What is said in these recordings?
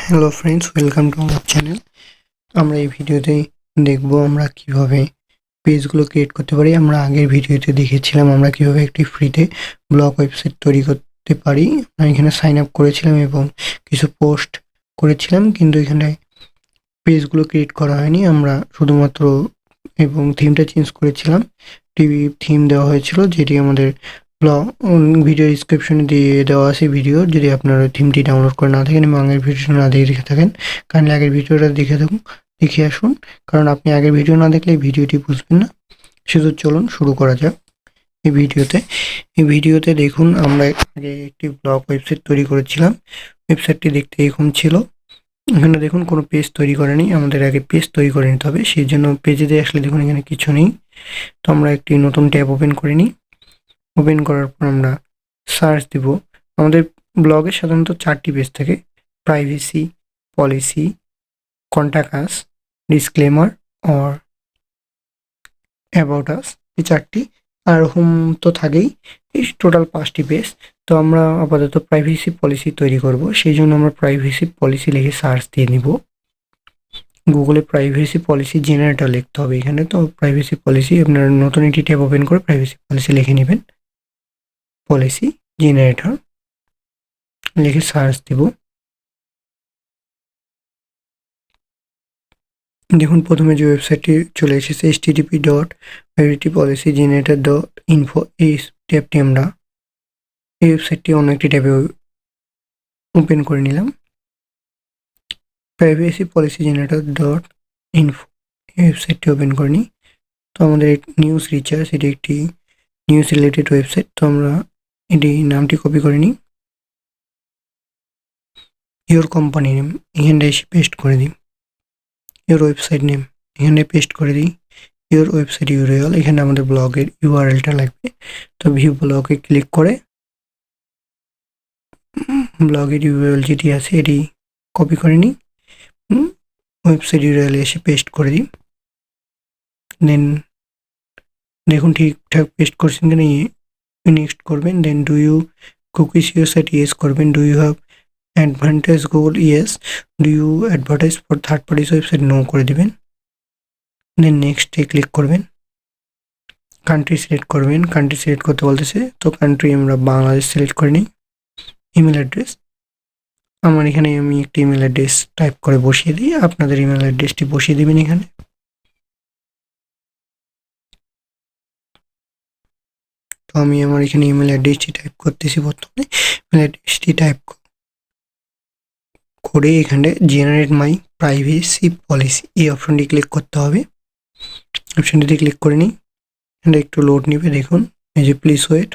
Hello friends, welcome to our channel. আমরা এই ভিডিওতে দেখব আমরা কিভাবে পেজগুলো ক্রিয়েট করতে পারি। আমরা আগের ভিডিওতে দেখেছিলাম আমরা কিভাবে একটি ফ্রিতে ব্লগ ওয়েবসাইট তৈরি করতে পারি। আমরা এখানে সাইন আপ করেছিলাম এবং কিছু পোস্ট করেছিলাম, কিন্তু এখানে পেজগুলো ক্রিয়েট করা হয়নি। আমরা শুধুমাত্র এবং থিমটা চেঞ্জ করেছিলাম। টিভি থিম দেওয়া হয়েছিল, যেটি আমাদের ব্লগ ভিডিও ডিসক্রিপশনে দিয়ে দেওয়া আছে ভিডিও। যদি আপনারা থিমটি ডাউনলোড করে না থাকেন এবং আগের ভিডিওটা না দেখে থাকেন, কাইন্ডলি আগের ভিডিওটা দেখে আসুন, কারণ আপনি আগের ভিডিও না দেখলে এই ভিডিওটি বুঝবেন না। শুধু চলুন শুরু করা যাক। এই ভিডিওতে দেখুন আমরা আগে একটি ব্লগ ওয়েবসাইট তৈরি করেছিলাম। ওয়েবসাইটটি দেখতে এরকম ছিল। এখানে দেখুন কোনো পেজ তৈরি করেনি, আমাদের আগে পেজ তৈরি করে নিতে হবে। সেই জন্য পেজে আসলে দেখুন এখানে কিছু নেই। তো আমরা একটি নতুন ট্যাব ওপেন করে নিই। ওপেন করার পর আমরা সার্চ দিব। আমাদের ব্লগে সাধারণত 4টি পেজ থাকে: privacy, policy, contact us, disclaimer or about us. এই 4টি, আর হোম তো থাকেই। এই টোটাল 5টি পেজ। তো আমরা আপাতত প্রাইভেসি পলিসি তৈরি করব। সেই জন্য আমরা প্রাইভেসি পলিসি লিখে সার্চ দিয়ে নিব। গুগলে প্রাইভেসি পলিসি জেনারেটর লিখতে হবে এখানে। তো প্রাইভেসি পলিসি, আপনারা নতুন একটি ট্যাব ওপেন করে প্রাইভেসি পলিসি লিখে নেবেন। পলিসি জেনারেটর লিখে সার্চ দিব। দেখুন প্রথমে যে ওয়েবসাইটটি চলে এসেছে http://privacypolicygenerator.info। এই ট্যাবটি আমরা এই ওয়েবসাইটটি অন্য একটি ট্যাবে ওপেন করে নিলাম। privacypolicygenerator.info এই ওয়েবসাইটটি ওপেন করে নিই। তো আমাদের নিউজ রিচার্জ, এটি একটি নিউজ রিলেটেড ওয়েবসাইট। তো আমরা এটি নামটি কপি করে নিই। ইওর কোম্পানি নেম এখানটা এসে পেস্ট করে দিই। ইওর ওয়েবসাইট নেম এখানে পেস্ট করে দিই। ইওর ওয়েবসাইট ইউআরএল, এখানে আমাদের ব্লগের ইউআরএলটা লাগবে। তো ভিউ ব্লগে ক্লিক করে ব্লগের ইউআরএল যেটি আছে এটি কপি করে নিই। ওয়েবসাইট ইউআরএল এসে পেস্ট করে দিই। দেন দেখুন ঠিকঠাক পেস্ট করছেন কিনা, নেক্সট করবেন। Then do you cookies your site, yes করবেন। Do you have advantage Google, yes. Do you advertise for third parties website, no করে দিবেন। দেন নেক্সটে ক্লিক করবেন। কান্ট্রি সিলেক্ট করবেন। কান্ট্রি সিলেক্ট করতে বলতেছে, তো কান্ট্রি আমরা বাংলাদেশ সিলেক্ট করে নিই। ইমেল অ্যাড্রেস, আমার এখানে আমি একটি ইমেল অ্যাড্রেস টাইপ করে বসিয়ে দিই। আপনাদের ইমেল অ্যাড্রেসটি বসিয়ে দিবেন এখানে। তো আমি আমার এখানে ইমেল অ্যাড্রেসটি টাইপ করতেছি। বর্তমানে ইমেল অ্যাড্রেসটি টাইপ করে এখানে জেনারেট মাই প্রাইভেসি পলিসি এই অপশনটি ক্লিক করতে হবে। অপশনটিতে ক্লিক করে নিই। এখানে একটু লোড নেবে। দেখুন এই যে প্লিজ ওয়েট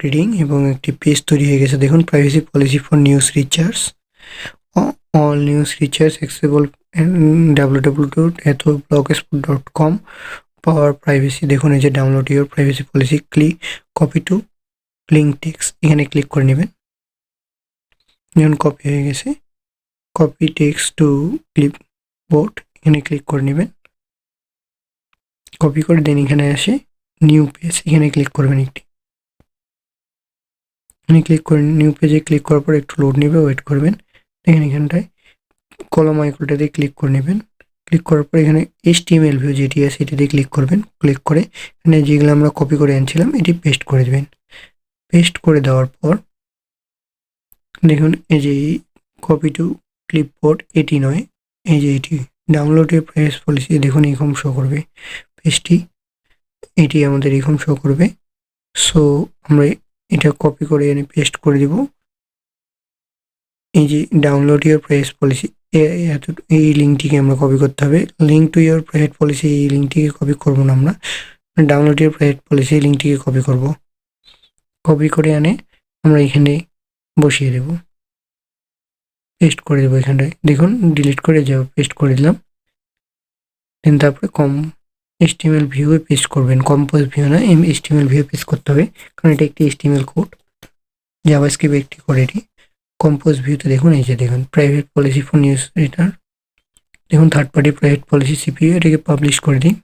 রিডিং, এবং একটি পেজ তৈরি হয়ে গেছে। দেখুন privacy policy for news recharge, all news recharge accessible www.blogspot.com power privacy. দেখুন এই যে download your privacy policy, click copy to link text, এখানে ক্লিক করে নেবেন। যখন কপি হয়ে গেছে, কপি টেক্সট টু ক্লিপবোর্ড, এখানে ক্লিক করে নেবেন। কপি করে দেন এখানে আসে নিউ পেজ, এখানে ক্লিক করবেন একটি। এখানে ক্লিক করে নিউ পেজে ক্লিক করার পর একটু লোড নেবে, ওয়েট করবেন। দেখেন এখানটায় কলম আইকনটাতে ক্লিক করে নেবেন। ক্লিক করার পর এখানে HTML ভিউ যেটি আছে এটিতে ক্লিক করবেন। ক্লিক করে এখানে যেগুলো আমরা কপি করে আনছিলাম এটি পেস্ট করে দেবেন। পেস্ট করে দেওয়ার পর দেখুন এই যে কপি টু ক্লিপবোর্ড এটি নয়, এই যে এটি ডাউনলোডের প্রাইস পলিসি, দেখুন এরকম শো করবে পেজটি। এটি আমাদের এরকম শো করবে। সো আমরা এটা কপি করে এনে পেস্ট করে দিব। এই যে ডাউনলোড ইউর প্রাইস পলিসি, এই লিঙ্কটিকে আমরা কপি করতে হবে। Link to your private policy, এই লিঙ্কটিকে কপি করবো না, আমরা ডাউনলোড ইউর প্রাইভেট পলিসি এই লিঙ্কটিকে কপি করব। কপি করে আনে আমরা এখানে বসিয়ে দেব, পেস্ট করে দেবো এখানটায়। দেখুন ডিলিট করে যাও, পেস্ট করে দিলাম। দেন তারপরে HTML ভিউয়ে পেস্ট করবেন, কম্পোজ ভিউ না, HTML ভিউ পেস্ট করতে হবে, কারণ এটা একটি HTML কোড, জাভাস্ক্রিপ্ট একটি কোড এটি। কম্পোজ ভিউতে দেখুন এই যে দেখুন প্রাইভেট পলিসি ফর নিউজ রিটার, দেখুন third party private policy CPU, এটাকে পাবলিশ করে দিই।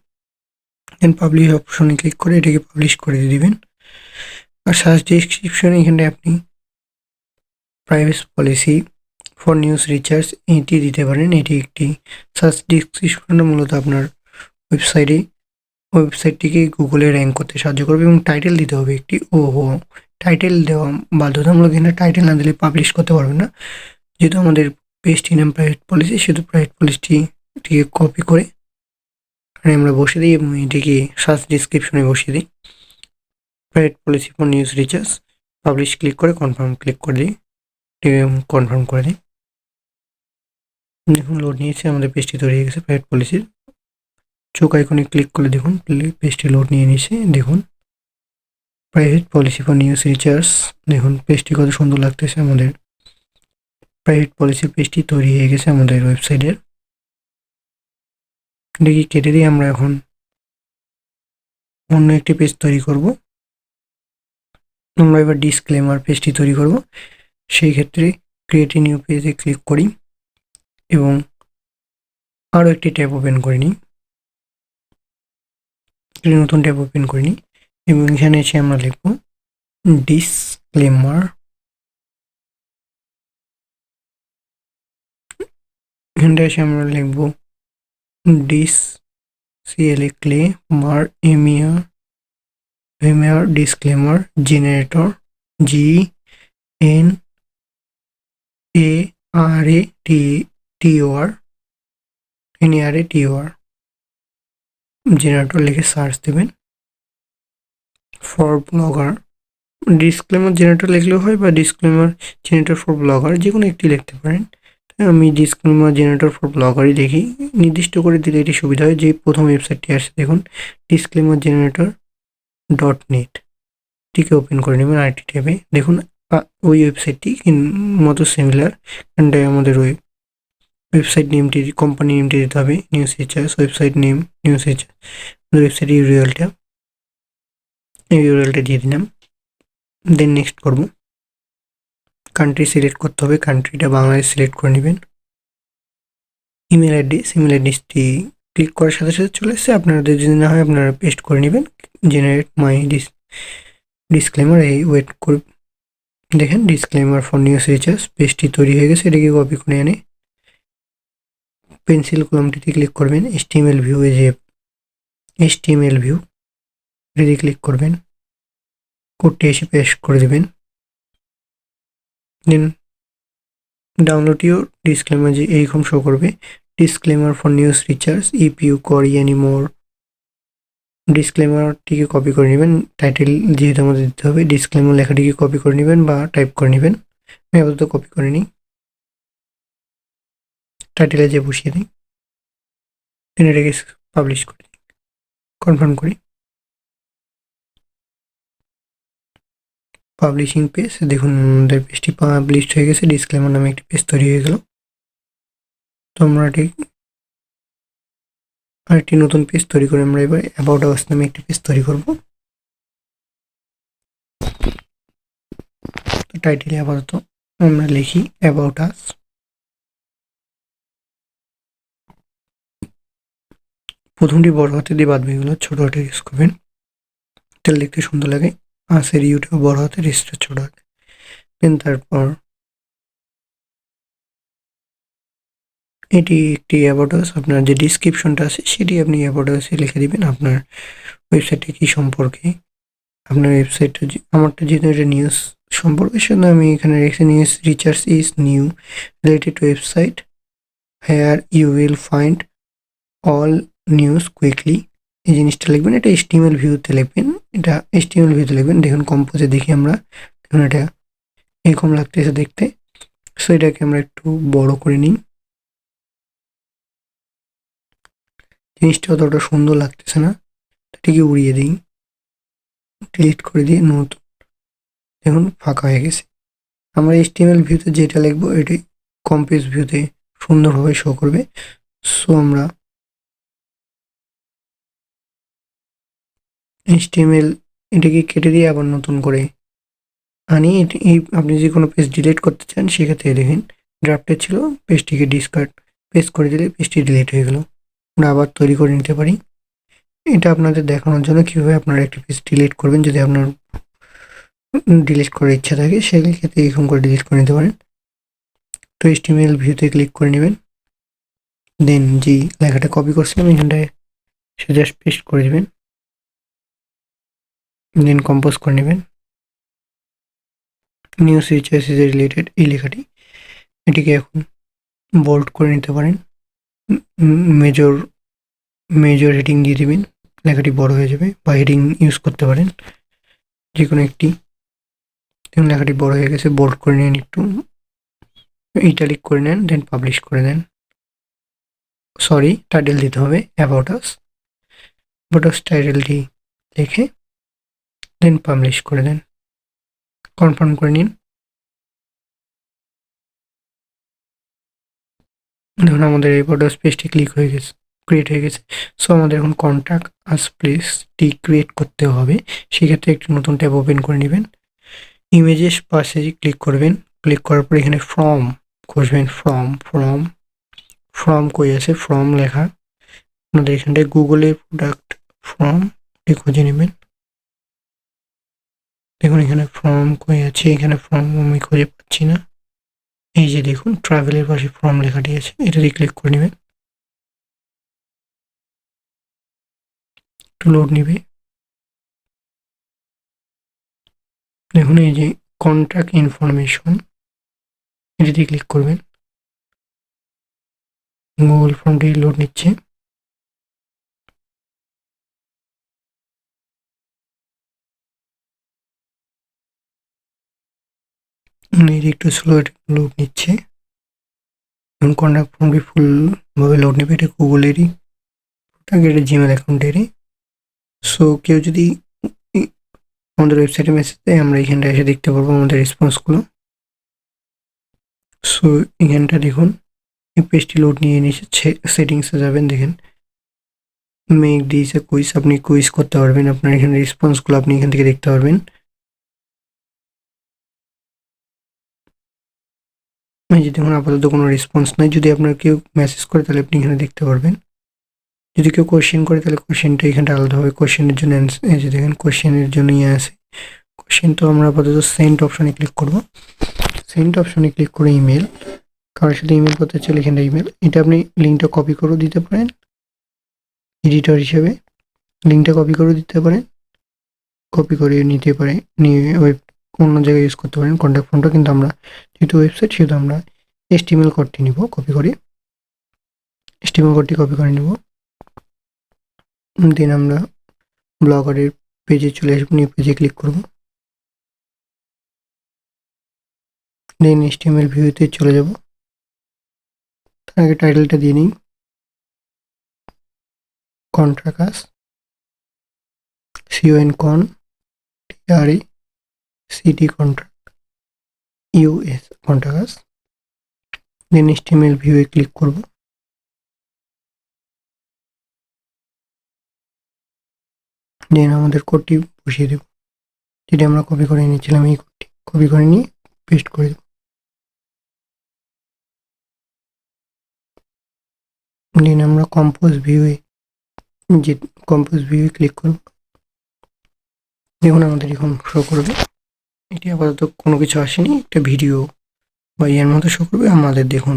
দেন পাবলিশ অপশনে ক্লিক করে এটাকে পাবলিশ করে দিবেন। আর সার্চ ডেসক্রিপশনে এখানে আপনি privacy policy for news recharge এটি দিতে পারেন। এটি একটি সার্চ ডিসক্রিপশনটা মূলত আপনার ওয়েবসাইটটিকে গুগলে র্যাঙ্ক করতে সাহায্য করবে এবং টাইটেল দিতে হবে একটি। টাইটেল দেওয়া বাধ্যতামূলক, এখানে টাইটেল না দিলে পাবলিশ করতে পারবেন না। যেহেতু আমাদের পেজটি নাম প্রাইভেট পলিসি, সেহেতু প্রাইভেট পলিসিটিকে কপি করে এখানে আমরা বসিয়ে দিই এবং এটিকে সার্চ ডিসক্রিপশনে বসিয়ে দিই। Private policy for news recharge, publish click করে কনফার্ম ক্লিক করে দিই, কনফার্ম করে দিই। দেখুন লোড নিয়েছে, আমাদের পেজটি তৈরি হয়ে গেছে প্রাইভেট পলিসির। চোখ আইকনে ক্লিক করে দেখুন পেজটি লোড নিয়ে নিয়েছে। দেখুন private policy for news recharge, দেখুন পেজটি কত সুন্দর লাগতেছে। আমাদের প্রাইভেট পলিসির পেজটি তৈরি হয়ে গেছে আমাদের ওয়েবসাইটের। এটাকে কেটে দিয়ে আমরা এখন অন্য একটি পেজ তৈরি করব। আমরা এবার ডিসক্লেমার পেজটি তৈরি করব। সেই ক্ষেত্রে ক্রিয়েট এ নিউ পেজে ক্লিক করি এবং আরও একটি ট্যাব ওপেন করে নিই, নতুন ট্যাব ওপেন করে নিই এবং এখানে এসে আমরা লিখব ডিসক্লেমার। এখানটা এসে আমরা লিখব ডিসক্লেমার জেনারেটর, GNARATOR জেনারেটর লিখে সার্চ দেবেন। ফর ব্লগার, ডিসক্লেমার জেনারেটর লিখলেও হয় বা ডিসক্লেমার জেনারেটর ফর ব্লগার, যে কোনো একটি লিখতে পারেন। আমি ডিসক্লেমার জেনারেটর ফর ব্লগারই দেখি, নির্দিষ্ট করে দিলে এটি সুবিধা হয়। যে প্রথম ওয়েবসাইটটি আসছে দেখুন ডিসক্লেমার জেনারেটর .net, টিকে ওপেন করে নেবেন আরেকটি ট্যাবে। দেখুন ওই ওয়েবসাইটটি মতো সিমিলার, এখানটায় আমাদের ওই ওয়েবসাইট নেমটি, কোম্পানি নেমটি দিতে হবে, news recharge, website name news recharge, website ইউআরএলটা দিয়ে দিলাম। দেন নেক্সট করব। কান্ট্রি সিলেক্ট করতে হবে, কান্ট্রিটা বাংলাদেশ সিলেক্ট করে নেবেন। ইমেল অ্যাড্রেসটি ক্লিক করার সাথে সাথে চলে এসেছে, আপনাদের যদি না হয় আপনারা পেস্ট করে নেবেন। জেনারেট মাই ডিসক্লেমার, এই ওয়েট করে দেখেন ডিসক্লেমার ফর নিউজ রিচার্জ পেজটি তৈরি হয়ে গেছে। এটাকে কপি করে এনে পেন্সিল কলমটিতে ক্লিক করবেন, HTML ভিউ, এই যে HTML ভিউ এটাতে ক্লিক করবেন, কোডটি এসে পেস্ট করে দেবেন। দেন ডাউনলোড ইউর ডিসক্লেমার, যে এইরকম শো করবে disclaimer for news recharge if you query any more. ডিসক্লেমারটিকে কপি করে নেবেন, টাইটেল যেহেতু আমাদের দিতে হবে, ডিসক্লেমার লেখাটিকে কপি করে নেবেন বা টাইপ করে নেবেন। আমি আপাতত কপি করে নিই, টাইটেলে যে বসিয়ে দিই, এটাকে পাবলিশ করে দিই, কনফার্ম করি। পাবলিশিং পেজ, দেখুন আমাদের পেজটি পাবলিশ হয়ে গেছে, ডিসক্লেমার নামে একটি পেজ তৈরি হয়ে গেল। তো আমরা ঠিক আরেকটি নতুন পেজ তৈরি করে আমরা এবার অ্যাবাউট আস নামে একটি পেজ তৈরি করব। তো টাইটেলে আপাতত আমরা লিখি অ্যাবাউট আস। প্রথমটি বড় হাতে দিয়ে বাদ বাকিগুলো ছোট হাতে ইউজ করবেন, তাহলে দেখতে সুন্দর লাগে। আসের ইউটিউব বড় হাতে, রেজিস্টার ছোট হাতে। দেন তারপর এটি একটি অ্যাবাউট আস, আপনার যে ডিসক্রিপশনটা আছে সেটি আপনি অ্যাবাউট আসে লিখে দিবেন, আপনার ওয়েবসাইটে কী সম্পর্কে, আপনার ওয়েবসাইটটা আমারটা যেহেতু এটা নিউজ সম্পর্কে, সেজন্য আমি এখানে রেখেছি news recharge is new related website here you will find all news quickly, এই জিনিসটা লিখবেন। এটা HTML ভিউতে লিখবেন, দেখুন কম্পোজে দেখি আমরা, দেখুন এটা এরকম লাগতেছে দেখতে। সো এটাকে আমরা একটু বড় করে নিই, জিনিসটা অতটা সুন্দর লাগতেছে না, এটাকে উড়িয়ে দিই, ডিলিট করে দিয়ে নতুন, দেখুন ফাঁকা হয়ে গেছে। আমরা HTML ভিউতে যেটা লিখবো এটি কম্পোজ ভিউতে সুন্দরভাবে শো করবে। সো আমরা HTML এটাকে কেটে দিয়ে আবার নতুন করে আনি। এই আপনি যে কোনো পেজ ডিলিট করতে চান সেক্ষেত্রে দেখেন ড্রাফটে ছিল, পেজটিকে ডিসকার্ড পেস্ট করে দিলে পেজটি ডিলিট হয়ে গেল। আমরা আবার তৈরি করে নিতে পারি। এটা আপনাদের দেখানোর জন্য কীভাবে আপনারা একটি পেজ ডিলিট করবেন, যদি আপনার ডিলিট করার ইচ্ছা থাকে সেক্ষেত্রে এরকম করে ডিলিট করে নিতে পারেন। তো HTML ভিউতে ক্লিক করে নেবেন, দেন যে লেখাটা কপি করছিলাম এখানটায় সে জাস্ট পেস্ট করে দেবেন, দেন কম্পোজ করে নেবেন। নিউ সুইচেস ইজ রিলেটেড এই লেখাটি, এটিকে এখন বোল্ড করে নিতে পারেন, মেজর মেজর হেডিং দিয়ে দেবেন, লেখাটি বড় হয়ে যাবে, বা হেডিং ইউজ করতে পারেন যে কোনো একটি। দেখুন লেখাটি বড় হয়ে গেছে, বোল্ড করে নেন, একটু ইটালিক করে নেন, দেন পাবলিশ করে দেন। সরি, টাইটেল দিতে হবে অ্যাবাউট আস, টাইটেলটি লিখে দেন পাবলিশ করে দেন, কনফার্ম করে নিন। দেখুন আমাদের এই অ্যাবাউট আস পেজটি ক্রিয়েট হয়ে গেছে। সো আমাদের এখন কন্ট্যাক্ট আস প্লেসটি ক্রিয়েট করতে হবে, সেক্ষেত্রে একটি নতুন ট্যাব ওপেন করে নেবেন, ইমেজেস পাশে ক্লিক করবেন, ক্লিক করার পর এখানে ফ্রম খুঁজবেন, ফ্রম কই আছে, ফ্রম লেখা আপনাদের এখানটায় গুগলের প্রোডাক্ট ফ্রম খুঁজে নেবেন। দেখুন এখানে ফ্রম কই আছে, এখানে ফ্রম আমি খুঁজে পাচ্ছি না। এই যে দেখুন ট্রাভেলের পাশে ফ্রম লেখাটি আছে, এটাতে ক্লিক করে নেবেন, একটু লোড নিবে। দেখুন এই যে কন্ট্যাক্ট ইনফরমেশন, এটাতে ক্লিক করবেন, গুগল ফর্মটি লোড নিচ্ছে। এটি একটু স্লো লোড নিচ্ছে, কন্ট্যাক্ট ফর্মটি ফুলভাবে লোড নেবে। এটা গুগলেরই, এটা জিমেল অ্যাকাউন্টেরই। সো কেউ যদি আমাদের ওয়েবসাইটে মেসেজ দেয়, আমরা এখানটা এসে দেখতে পারবো আমাদের রেসপন্সগুলো। সো এখানটা দেখুন এই পেজটি লোড নিয়ে নিচ্ছে, সেটিংসে যাবেন, দেখেন মেক দিস এ কুইজ, আপনি কুইজ করতে পারবেন, আপনার এখানে রেসপন্সগুলো আপনি এখান থেকে দেখতে পারবেন। এই যে দেখুন আপাতত কোনো রেসপন্স নাই, যদি আপনার কেউ মেসেজ করে তাহলে আপনি এখানে দেখতে পারবেন, যদি কেউ কোয়েশ্চেন করে তাহলে কোয়েশ্চেনটা এখানটা আলাদাভাবে, কোয়েশ্চেনের জন্য এই যে দেখেন কোয়েশ্চেনের জন্য আছে কোয়েশ্চেন। তো আমরা আপাতত সেন্ড অপশনে ক্লিক করব, সেন্ড অপশনে ক্লিক করে ইমেল, কারোর সাথে ইমেল করতে চাইলে এখানটা ইমেল, এটা আপনি লিঙ্কটা কপি করে দিতে পারেন এডিটর হিসেবে, লিঙ্কটা কপি করে দিতে পারেন, কপি করে নিতে পারে, নিয়ে অন্য জায়গায় ইউজ করতে পারেন কন্ট্যাক্ট ফর্মটা, কিন্তু আমরা যেহেতু ওয়েবসাইট সেহেতু আমরা HTML কোডটি নিব, কপি করে HTML কোডটি কপি করে নিব। দেন আমরা ব্লগারের পেজে চলে আসবো, নিউ পেজে ক্লিক করব, দেন HTML ভিউতে চলে যাব। তার আগে টাইটেলটা দিয়ে নিই, contract CON TRACT contract US contract. Then HTML ভিউয়ে ক্লিক করব, দেন আমাদের কোডটি বসিয়ে দেব, যেটা আমরা কপি করে নিয়েছিলাম, এই কোডটি কপি করে নিয়ে পেস্ট করে দেব। দেন আমরা কম্পোজ ভিউয়ে ক্লিক করব, দেখুন আমাদের এখন শো করবে, এটি আপাতত কোনো কিছু আসেনি, একটা ভিডিও বা এর মতো শো করবে। আমাদের দেখুন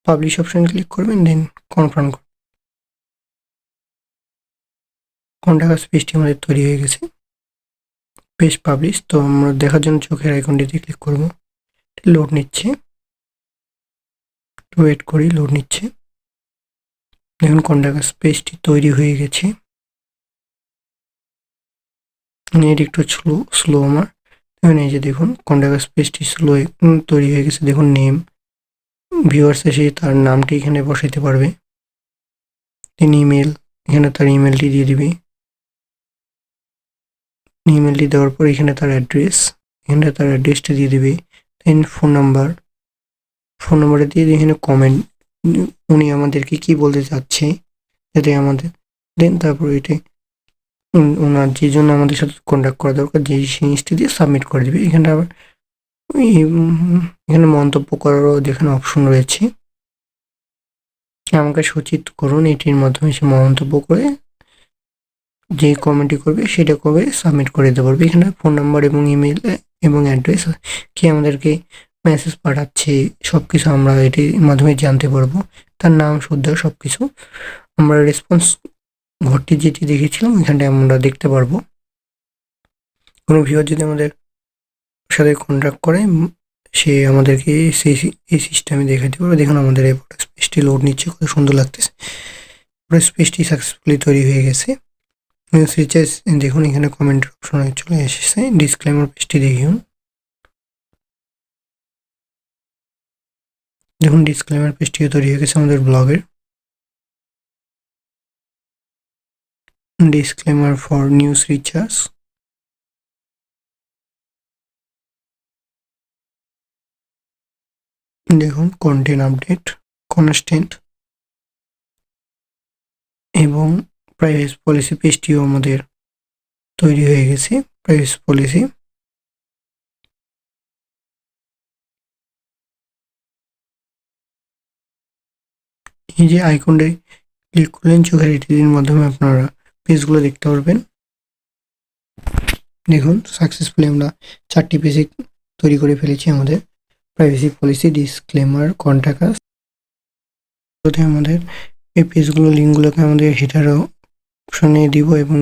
পাবলিশ অপশন ক্লিক করবেন, দেন কনফার্ম করবেন, কন্ট্যাক্ট পেজটি আমাদের তৈরি হয়ে গেছে, পেজ পাবলিশ। তো আমরা দেখার জন্য চোখের আইকনটিতে ক্লিক করব, লোড নিচ্ছে, ওয়েট করি, লোড নিচ্ছে। দেখুন কন্ট্যাক্ট পেজটি তৈরি হয়ে গেছে, নেট একটু স্লো আমার। দেখুন এই যে দেখুন কন্ট্যাক্ট পেজটি স্লো তৈরি হয়ে গেছে। দেখুন নেম, ভিউয়ার্স এসে তার নামটি এখানে বসাইতে পারবে, দেন ইমেল, এখানে তার ইমেলটি দিয়ে দিবে, ইমেলটি দেওয়ার পর এখানে তার অ্যাড্রেস, এখানে তার অ্যাড্রেসটা দিয়ে দিবে, দেন ফোন নাম্বারটা দিয়ে এখানে কমেন্ট, উনি আমাদেরকে কি বলতে চাচ্ছে যাতে আমাদের, দেন তারপর এটা ওনার যে জন্য আমাদের সাথে কন্ট্যাক্ট করা দরকার যেই জিনিসটি দিয়ে সাবমিট করে দেবে। এখানে আবার এখানে মন্তব্য করারও যেখানে অপশন রয়েছে, আমাকে সূচিত করুন, এটির মাধ্যমে সে মন্তব্য করে যে কমেন্টটি করবে সেটা কবে সাবমিট করে দিতে পারবে। এখানে ফোন নাম্বার এবং ইমেল এবং অ্যাড্রেস কি আমাদেরকে মেসেজ পাঠাচ্ছে, সবকিছু আমরা এটির মাধ্যমে জানতে পারবো। তার নাম শুদ্ধ সবকিছু আমরা রেসপন্স ঘরটি যেটি দেখেছিলাম এখানটায় আমরা দেখতে পারবো। কোনো ভিউয়ার যদি আমাদের সাথে কন্ট্যাক্ট করে সে আমাদেরকে এই সিস্টেমে দেখাতে পারবে। দেখুন আমাদের এই ফটো স্পেসটি লোড নিচ্ছে, কত সুন্দর লাগতেছে। ফটো স্পেসটি সাকসেসফুলি তৈরি হয়ে গেছে। নিউজ রিচার্জ দেখুন এখানে কমেন্টের অপশন চলে এসেছে। ডিসক্লেমার পেজটি দেখুন, দেখুন ডিসক্লেমার পেজটিও তৈরি হয়ে গেছে আমাদের ব্লগের। ডিসক্লেমার ফর নিউজ রিচার্জ, দেখুন কন্টেন্ট আপডেট, কনস্ট্যান্ট এবং প্রাইভেসি পলিসি পেজটিও আমাদের তৈরি হয়ে গেছে। প্রাইভেসি পলিসি, এই যে আইকনটি ক্লিক করলেন চোখের এটির মাধ্যমে আপনারা পেজগুলো দেখতে পারবেন। দেখুন সাকসেসফুলি আমরা 4টি পেজ তৈরি করে ফেলেছি আমাদের privacy policy, disclaimer, contact us. আমাদের এই পেজগুলো লিঙ্কগুলোকে আমাদের হেডার অপশনে দিব এবং